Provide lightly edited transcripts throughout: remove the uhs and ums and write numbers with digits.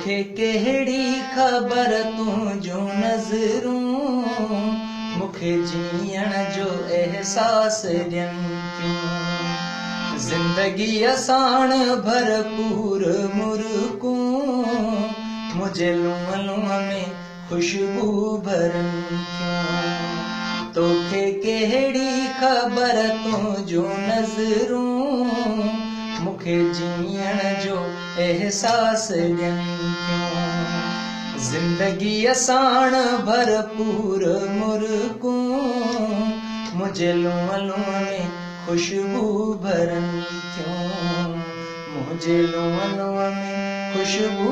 तोखे कहिड़ी ख़बर तुंहिंजो नज़रूं मूंखे जीअण जो एहसास ॾियनि थियूं। ज़िंदगीअ साण भरपूर मुर्कूं मुंहिंजे लूंहं लूंहं में खुशबू भरनि थियूं। तोखे कहिड़ी ख़बर तुंहिंजो नज़रूं मूंखे जीअण जो एहसास ॾियनि थियूं। ज़िंदगीअ साण भरपूर मुर्कूं मुंहिंजे लूंहं लूंहं में खुशबू भरनि थियूं। मुंहिंजे लूंहं लूंहं में खुशबू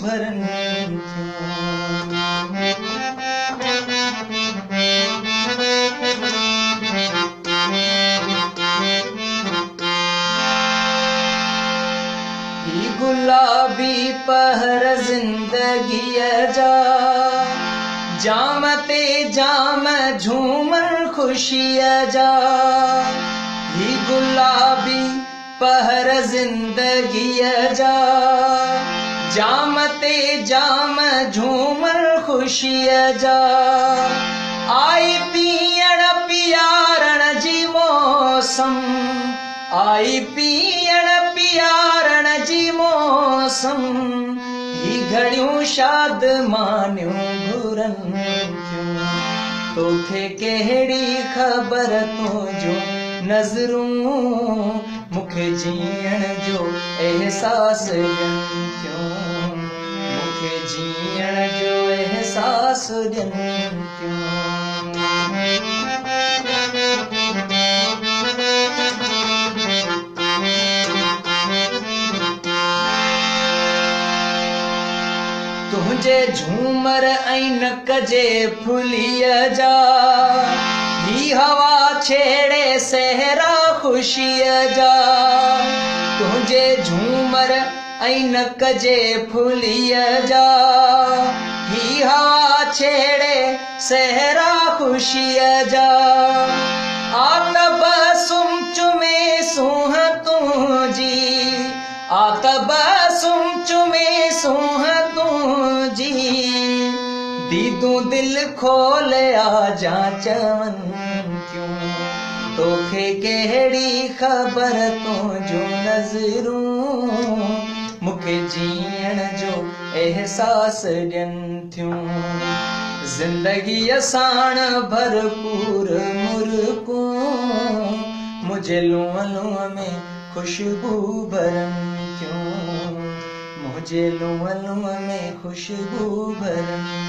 भरनि थियूं। गुलाबी पहर ज़िंदगीअ जा जाम ते जाम झूमर ख़ुशीअ जा। ही गुलाबी पहर ज़िंदगीअ जा जाम ते जाम झूमर ख़ुशीअ जा। आई पीअण पियारण जी मौसम आई पीअण पियारण जी मौसम ही घड़ियूं शाद मानियूं घुरनि थियूं। तोखे कहिड़ी ख़बर तुंहिंजो नज़रूं मूंखे जीअण जो एहसास ॾियनि थियूं। मूंखे जीअण जो एहसास ॾियनि थियूं। तुंहिंजे झूमर ऐं नक जे फुलीअ जा ही हवा छेड़े सहरा ख़ुशीअ जा। तुंहिंजे झूमर ऐं नक जे फुलीअ जा ही हवा छेड़े सहरा ख़ुशीअ जा। आतब चुमे सूंह तुंहिंजी आतब चुमे सूंह तुंहिंजी दीदूं दिल खोले आजा चवनि थियूं। तोखे कहिड़ी ख़बर तुंहिंजो नज़रूं मूंखे जीअण जो एहसास ॾियनि थियूं। ज़िंदगीअ साण भरपूर मुर्कूं मुंहिंजे लूंहं लूंहं में खुशबू भरनि थियूं। मुंहिंजे लूंहं लूंहं में खुशबू भरनि